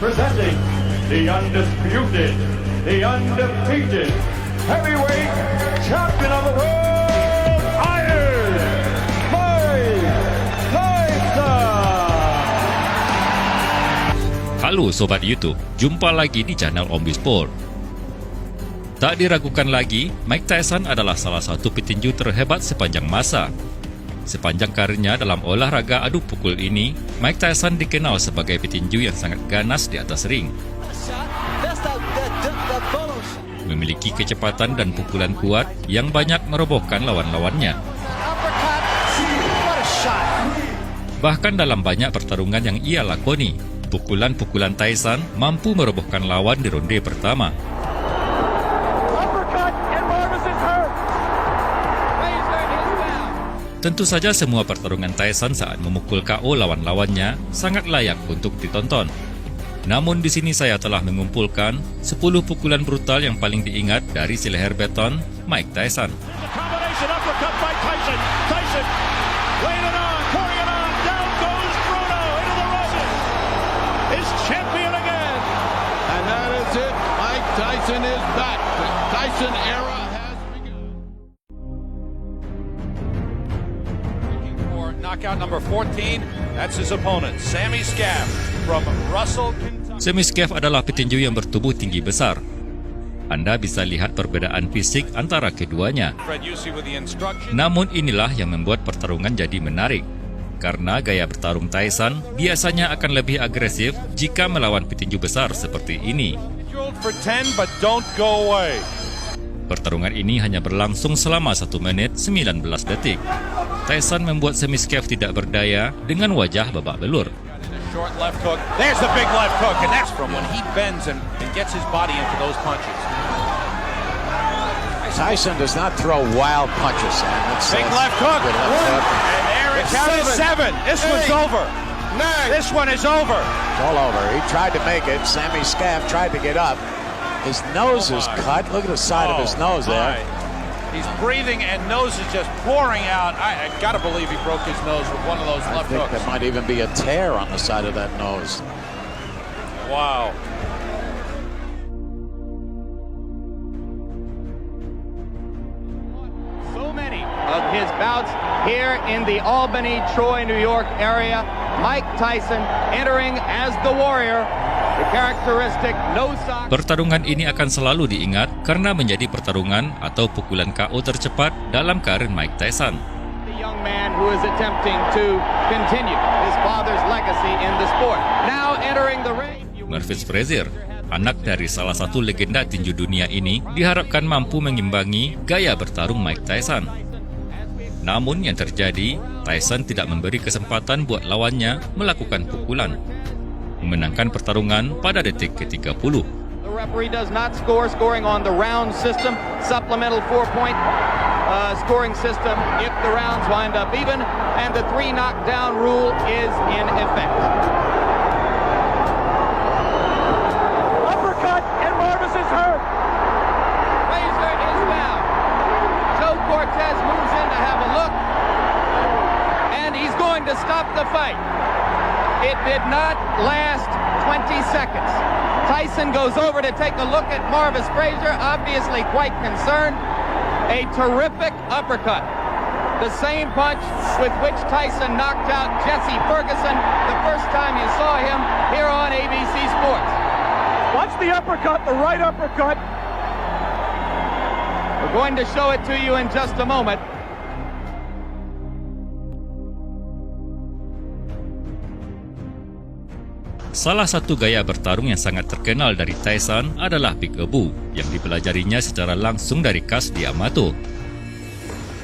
presenting the undisputed, the undefeated heavyweight champion of the world, Iron Mike Tyson. Halo Sobat YouTube, jumpa lagi di channel Ombi Sport. Tak diragukan lagi, Mike Tyson adalah salah satu petinju terhebat sepanjang masa. Sepanjang karirnya dalam olahraga adu pukul ini, Mike Tyson dikenal sebagai petinju yang sangat ganas di atas ring. Memiliki kecepatan dan pukulan kuat yang banyak merobohkan lawan-lawannya. Bahkan dalam banyak pertarungan yang ia lakoni, pukulan-pukulan Tyson mampu merobohkan lawan di ronde pertama. Tentu saja semua pertarungan Tyson saat memukul KO lawan-lawannya sangat layak untuk ditonton. Namun di sini saya telah mengumpulkan 10 pukulan brutal yang paling diingat dari si leher beton Mike Tyson. Tyson is back. The Tyson era has begun. For knockout number 14, that's his opponent, Sammy Scaff from Russell, Kentucky. Sammy Scaff adalah petinju yang bertubuh tinggi besar. Anda bisa lihat perbedaan fisik antara keduanya. Namun inilah yang membuat pertarungan jadi menarik. Karena gaya bertarung Tyson biasanya akan lebih agresif jika melawan petinju besar seperti ini. Pertarungan ini hanya berlangsung selama 1 menit 19 detik. Tyson membuat Sammy Scaff tidak berdaya dengan wajah babak belur. Tyson does not throw wild punches. Big left hook. And there it's 7. This one's over. This one is over. It's all over. He tried to make it. Sammy Scaff tried to get up. His nose is cut. Look at the side of his nose there. He's breathing and nose is just pouring out. I got to believe he broke his nose with one of those left I think hooks. there might even be a tear on the side of that nose. Wow. So many of his bouts here in the Albany, Troy, New York area. Mike Tyson entering as the Warrior. The characteristic no sock. Pertarungan ini akan selalu diingat karena menjadi pertarungan atau pukulan KO tercepat dalam karir Mike Tyson. The young man who is attempting to continue his father's legacy in the sport. Now entering the ring. Murphy Frazier, anak dari salah satu legenda tinju dunia ini, diharapkan mampu mengimbangi gaya bertarung Mike Tyson. Namun yang terjadi, Tyson tidak memberi kesempatan buat lawannya melakukan pukulan, memenangkan pertarungan pada detik ke-30. The referee does not scoring on the round system, supplemental 4-point scoring system if the rounds wind up even, and the 3 knockdown rule is in effect. Uppercut, and Marvis is hurt. Frazier is down. Joe Cortez moves in to have a look, and he's going to stop the fight. It did not last 20 seconds. Tyson goes over to take a look at Marvis Frazier, obviously quite concerned. A terrific uppercut. The same punch with which Tyson knocked out Jesse Ferguson the first time you saw him here on ABC Sports. Watch the uppercut, the right uppercut. We're going to show it to you in just a moment. Salah satu gaya bertarung yang sangat terkenal dari Tyson adalah Peek-a-boo yang dipelajarinya secara langsung dari Kas Diamato.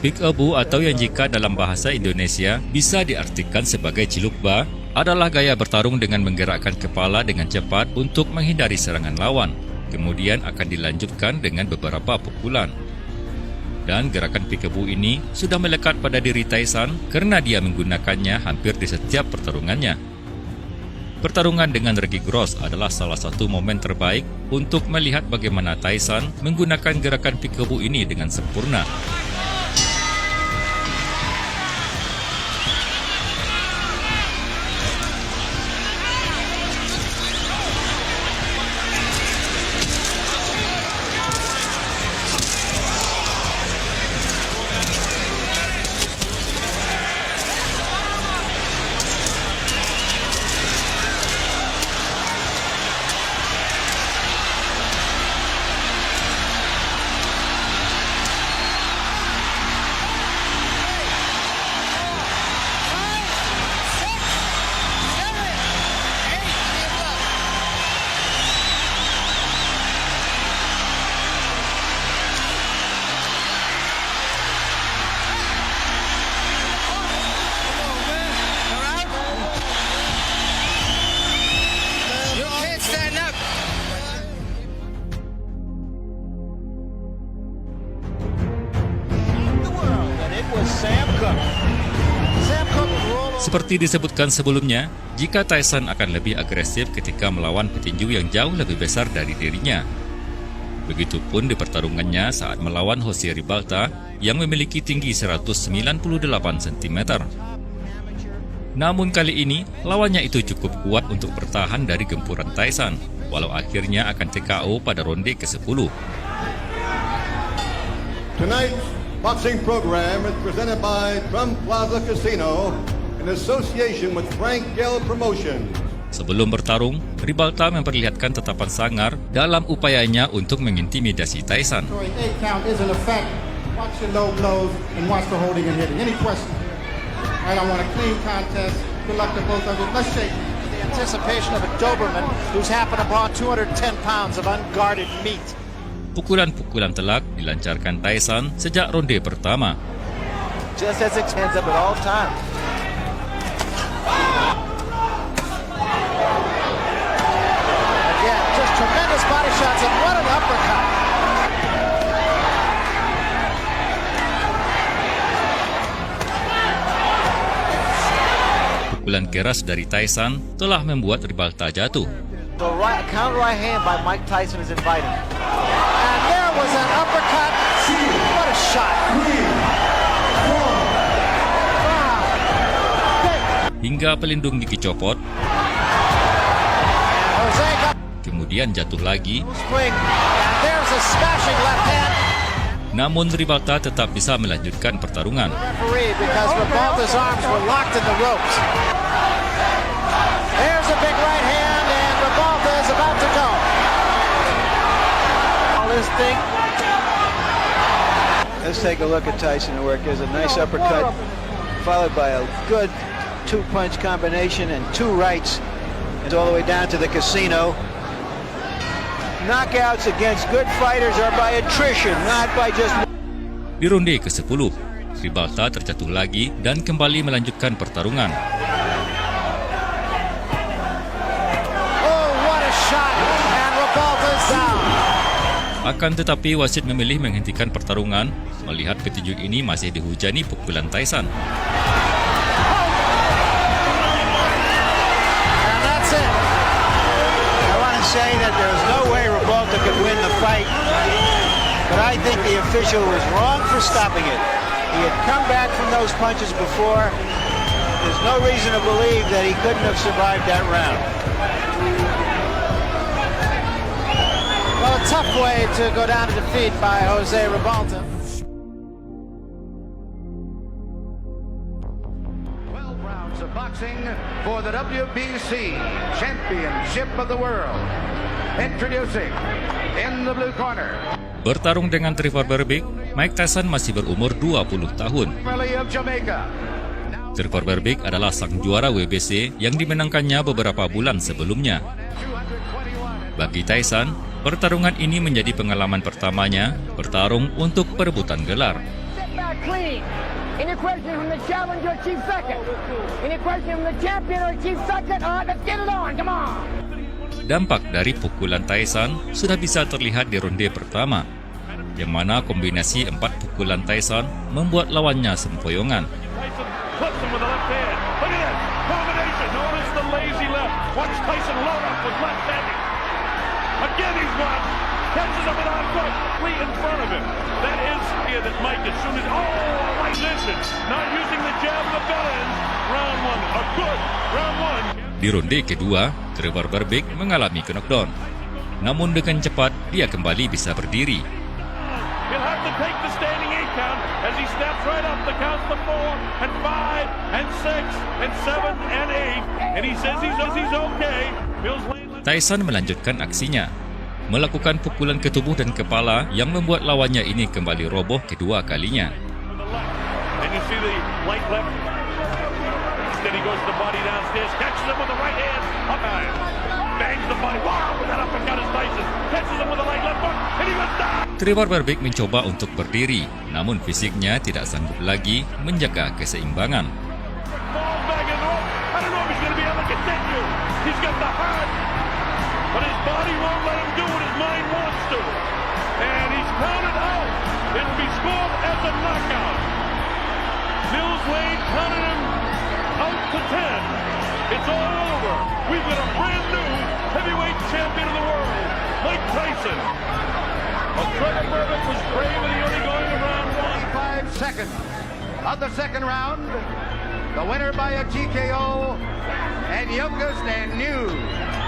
Peek-a-boo atau yang jika dalam bahasa Indonesia bisa diartikan sebagai cilukba adalah gaya bertarung dengan menggerakkan kepala dengan cepat untuk menghindari serangan lawan. Kemudian akan dilanjutkan dengan beberapa pukulan. Dan gerakan Peek-a-boo ini sudah melekat pada diri Tyson karena dia menggunakannya hampir di setiap pertarungannya. Pertarungan dengan Reggie Gross adalah salah satu momen terbaik untuk melihat bagaimana Tyson menggunakan gerakan Peek-a-boo ini dengan sempurna. Seperti disebutkan sebelumnya, jika Tyson akan lebih agresif ketika melawan petinju yang jauh lebih besar dari dirinya. Begitupun di pertarungannya saat melawan Jose Ribalta yang memiliki tinggi 198 cm. Namun kali ini, lawannya itu cukup kuat untuk bertahan dari gempuran Tyson, walau akhirnya akan TKO pada ronde ke-10. Tonight's boxing program is presented by Trump Plaza Casino in association with Frank Gell Promotions. Sebelum bertarung, Ribalta memperlihatkan tatapan sangar dalam upayanya untuk mengintimidasi Tyson. 8 count is in effect. Watch your low blows and watch the holding and hitting. Any questions? I don't want a clean contest. Good luck to both of you. Let's shake. The anticipation of a Doberman who's happened upon 210 pounds of unguarded meat. Pukulan-pukulan telak dilancarkan Tyson sejak ronde pertama. Just as it hands up at all times. Again, just tremendous body shots and what an uppercut. Pukulan keras dari Tyson telah membuat Ribalta jatuh. The counter right hand by Mike Tyson is inviting. And there was an uppercut. What a shot. Hingga pelindung gigi copot, Jose got kemudian jatuh lagi. swing. And there's a smashing left hand. Namun Ribalta tetap bisa melanjutkan pertarungan. Referee because Ribalta's arms were locked in the ropes. There's a big right hand and Ribalta is about to go. All this thing. Let's take a look at Tyson at work. There's a nice uppercut, followed by a good two-punch combination and two rights, and all the way down to the casino. Knockouts against good fighters are by attrition, not by just... Di ronde ke-10, Ribalta terjatuh lagi dan kembali melanjutkan pertarungan. Oh, what a shot! And Ribalta's down. Akan tetapi wasit memilih menghentikan pertarungan melihat petinju ini masih dihujani pukulan Tyson. And that's it. I want to say that there's no way Ribalta could win the fight, but I think the official was wrong for stopping it. He had come back from those punches before. There's no reason to believe that he couldn't have survived that round. Well, a tough way to go down to defeat by Jose Ribalta. 12 rounds of boxing for the WBC Championship of the World. Introducing in the blue corner, Bertarung dengan Trevor Berbick, Mike Tyson masih berumur 20 tahun. Kimberly of Jamaica. Trevor Berbick adalah sang juara WBC yang dimenangkannya beberapa bulan sebelumnya. Bagi Tyson, pertarungan ini menjadi pengalaman pertamanya bertarung untuk perebutan gelar. Sit back clean. Any question from the challenger, chief second? Any question from the champion or chief second? All right, let's get it on. Come on. Dampak dari pukulan Tyson sudah bisa terlihat di ronde pertama, yang mana kombinasi 4 pukulan Tyson membuat lawannya sempoyongan. Tyson clips him with the left hand. Look at this combination. Notice the lazy left. Watch Tyson load up with left-handed. Again, he's blocked. Catches him with an foot, way in front of him. That is that Mike, as soon as right position, not using the jab of the bell ends. Round one, a good round one. Di ronde kedua, Trevor Berbick mengalami knockdown. Namun dengan cepat, dia kembali bisa berdiri. He'll have to take the standing 8 count as he snaps right up the counts to 4 and 5 and 6 and 7 and 8. And he says he's okay. Mills Lane. Tyson melanjutkan aksinya, melakukan pukulan ke tubuh dan kepala yang membuat lawannya ini kembali roboh kedua kalinya. And you see the light left. Then he goes to the body downstairs, catches him with the right hand, up high, bangs the body. Wow, with that uppercut is Tyson. Catches him with the right left hook, and he goes down. Trevor Berbick mencoba untuk berdiri, namun fisiknya tidak sanggup lagi menjaga keseimbangan. Falls back in the rope. I don't know if he's going to be able to continue. He's got the heart, but his body won't let him do what his mind wants to. And he's counted out. It'll be scored as a knockout. Mills Lane counted him out to 10. It's all over. We've got a brand new heavyweight champion of the world, Mike Tyson. Trevor Berbick was brave and he only going to round 1. 5 seconds of the second round. The winner by a TKO and youngest and new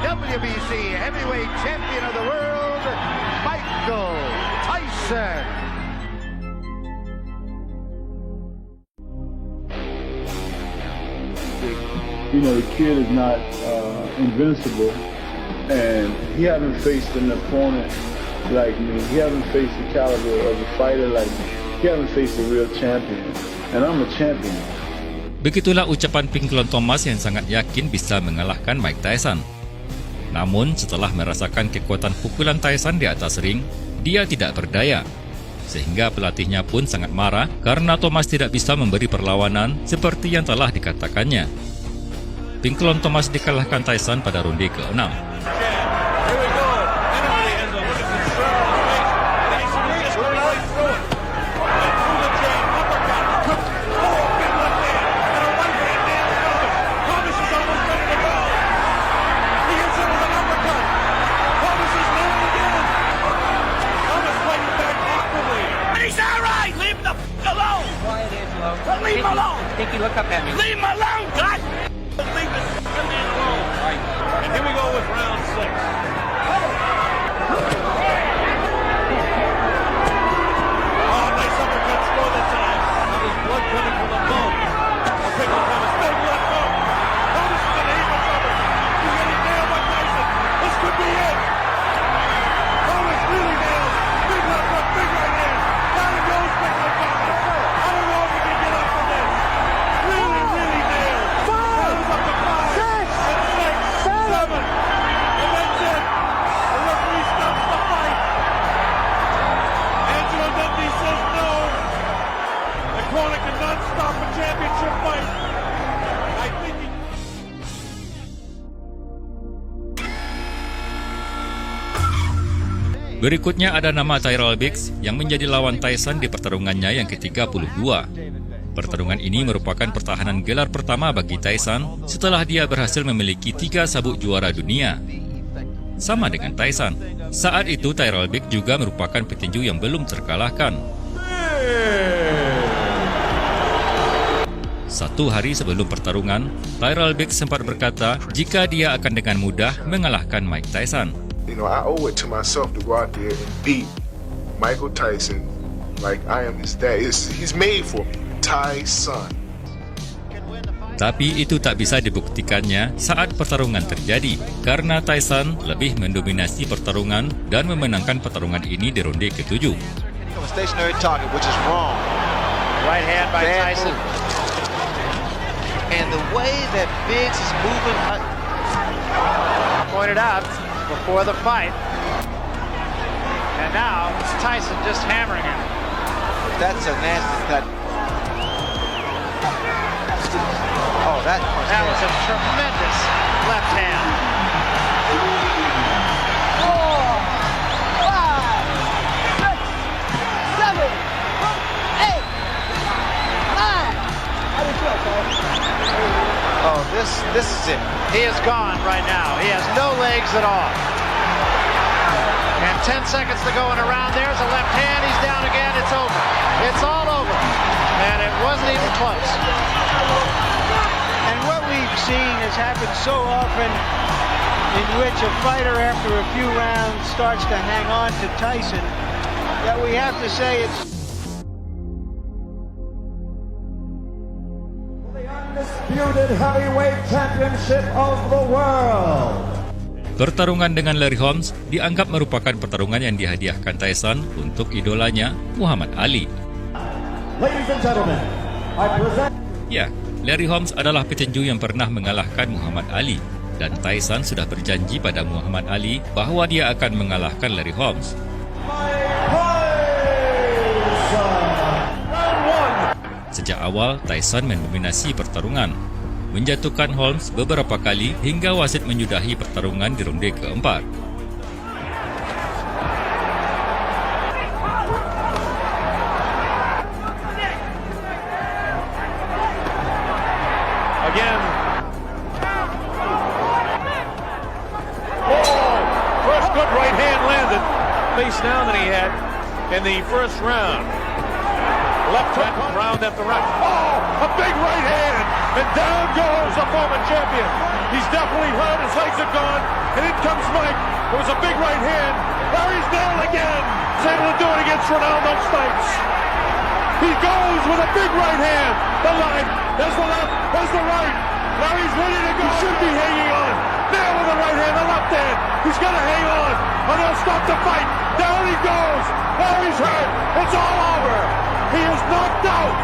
WBC heavyweight champion of the world, Michael Tyson. You know, the kid is not invincible, and he hasn't faced an opponent like me. He hasn't faced the caliber of a fighter like me. He hasn't faced a real champion, and I'm a champion. Begitulah ucapan Pinklon Thomas yang sangat yakin bisa mengalahkan Mike Tyson. Namun, setelah merasakan kekuatan pukulan Tyson di atas ring, dia tidak berdaya. Sehingga pelatihnya pun sangat marah karena Thomas tidak bisa memberi perlawanan seperti yang telah dikatakannya. Pinklon Thomas dikalahkan Tyson pada ronde ke-6. Leave him alone! Stinky, look up at me. Leave him alone, God! Leave this man alone. Right. And here we go with round 6. Oh, nice uppercut throw that time. There's blood coming from the bone. Pinklon Thomas, big left hook. Thomas is going to hit the cover. He's getting nailed by Tyson. This could be it. Thomas really nailed. Big left hook, big right hand. Down it goes, Pinklon Thomas. I don't know if he can get up from this. Really, really nailed. Thomas up to 5, 6, 7. And that's it. The referee stops the fight. Angelo Dundee says no. The corner cannot stop a championship fight. I think he... Berikutnya ada nama Tyrell Biggs yang menjadi lawan Tyson di pertarungannya yang ke-32. Pertarungan ini merupakan pertahanan gelar pertama bagi Tyson setelah dia berhasil memiliki 3 sabuk juara dunia. Sama dengan Tyson, saat itu Tyrell Biggs juga merupakan petinju yang belum terkalahkan. 1 hari sebelum pertarungan, Tyrell Biggs sempat berkata jika dia akan dengan mudah mengalahkan Mike Tyson. You know, I owe it to myself to go out there and beat Michael Tyson like I am his dad. He's made for me. Tyson. Tapi itu tak bisa dibuktikannya saat pertarungan terjadi karena Tyson lebih mendominasi pertarungan dan memenangkan pertarungan ini di ronde ke-7. Stationary target, which is wrong. Right hand by Tyson. And the way that Biggs is moving, pointed out before the fight. And now it's Tyson just hammering him. That's a nasty cut. Oh, that was a tremendous left hand. 4, 5, 6, 7, 8, 9. How do you feel, coach? Oh, this is it. He is gone right now. He has no legs at all. And 10 seconds to go in a round. There's a left hand. He's down again. It's over. It's all over. And it wasn't even close. And what we've seen has happened so often in which a fighter after a few rounds starts to hang on to Tyson that we have to say it's the undisputed heavyweight championship of the world. Pertarungan dengan Larry Holmes dianggap merupakan pertarungan yang dihadiahkan Tyson untuk idolanya Muhammad Ali. Ladies and gentlemen, I present... Ya, Larry Holmes adalah petinju yang pernah mengalahkan Muhammad Ali dan Tyson sudah berjanji pada Muhammad Ali bahwa dia akan mengalahkan Larry Holmes. Sejak awal, Tyson mendominasi pertarungan, menjatuhkan Holmes beberapa kali hingga wasit menyudahi pertarungan di ronde ke-4. Again, pace now than he had in the first round. Left hook, round after round. Oh, a big right hand, and down goes the former champion. He's definitely hurt, his legs are gone, and in comes Mike. It was a big right hand. Larry's down again. He's able to do it against Ronaldo Spikes. He goes with a big right hand. The line, there's the left, there's the right. Larry's ready to go. He should be hanging on. There with the right hand, the left hand. He's got to hang on, or they'll stop the fight. Down he goes. Larry's hurt. It's all over. He is knocked out.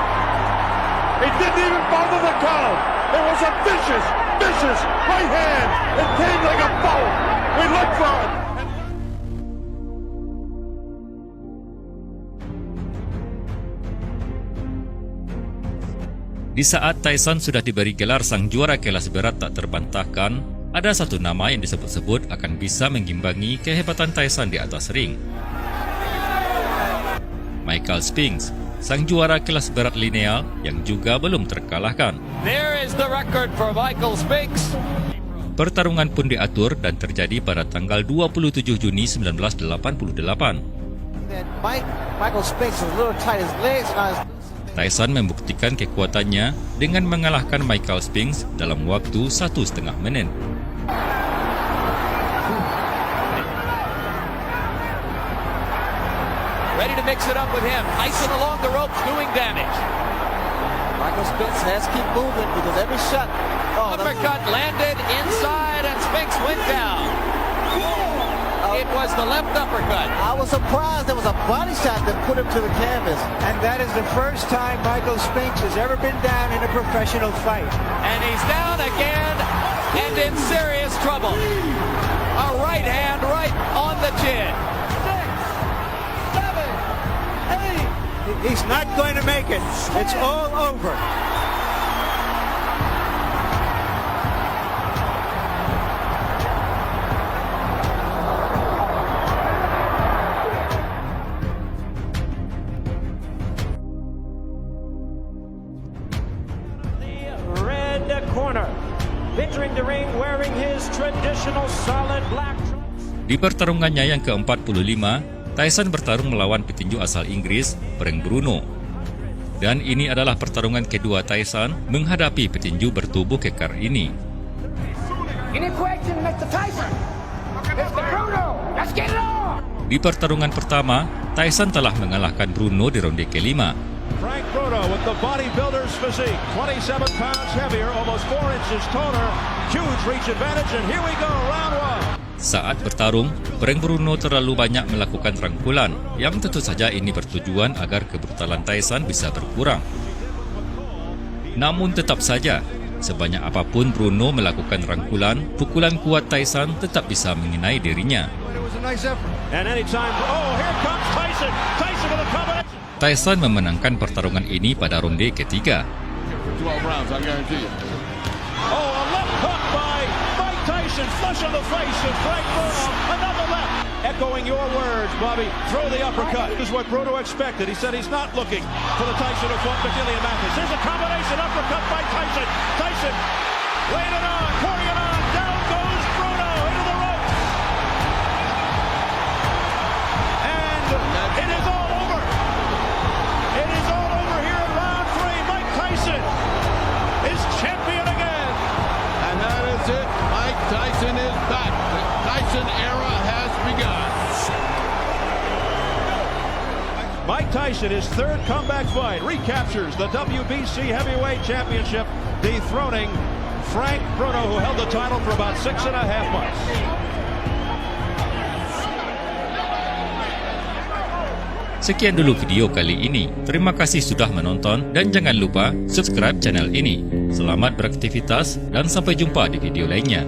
He didn't even bother the count. It was a vicious, vicious right hand. It came like a bolt. We looked for it. Di saat Tyson sudah diberi gelar sang juara kelas berat tak terbantahkan, ada satu nama yang disebut-sebut akan bisa mengimbangi kehebatan Tyson di atas ring. Michael Spinks, sang juara kelas berat lineal yang juga belum terkalahkan. There is the record for Michael Spinks. Pertarungan pun diatur dan terjadi pada tanggal 27 Juni 1988. Michael Spinks was a little tight. His legs on his... Tyson membuktikan kekuatannya dengan mengalahkan Michael Spinks dalam waktu 1,5 menit. Ready to mix it up with him. Tyson along the ropes doing damage. Michael Spinks has to keep moving because every shot... Uppercut landed inside and Spinks went down. It was the left uppercut. I was surprised there was a body shot that put him to the canvas. And that is the first time Michael Spinks has ever been down in a professional fight. And he's down again and in serious trouble. A right hand right on the chin. 6, 7, 8. He's not going to make it. It's all over. Di pertarungannya yang ke-45, Tyson bertarung melawan petinju asal Inggris, Frank Bruno. Dan ini adalah pertarungan kedua Tyson menghadapi petinju bertubuh kekar ini. Di pertarungan pertama, Tyson telah mengalahkan Bruno di ronde kelima. Frank Bruno with the bodybuilder's physique, 27 pounds heavier, almost 4 inches taller, huge reach advantage, and here we go, round 1. Saat bertarung, Frank Bruno terlalu banyak melakukan rangkulan, yang tentu saja ini bertujuan agar kebrutalan Tyson bisa berkurang. Namun tetap saja, sebanyak apapun Bruno melakukan rangkulan, pukulan kuat Tyson tetap bisa mengenai dirinya. Tyson memenangkan pertarungan ini pada ronde ketiga. Tyson flush on the face of Frank Bruno. Another left. Echoing your words, Bobby. Throw the uppercut. This is what Bruno expected. He said he's not looking for the Tyson who fought McGillian Mathis. Here's a combination uppercut by Tyson. Tyson laid it on, pouring it on. Down goes Bruno into the ropes. And it is all over. It is all over here in round 3. Mike Tyson is champion again. And that is it. Mike Tyson is back. The Tyson era has begun. Mike Tyson, his third comeback fight, recaptures the WBC Heavyweight Championship, dethroning Frank Bruno, who held the title for about 6.5 months. Sekian dulu video kali ini. Terima kasih sudah menonton dan jangan lupa subscribe channel ini. Selamat beraktivitas dan sampai jumpa di video lainnya.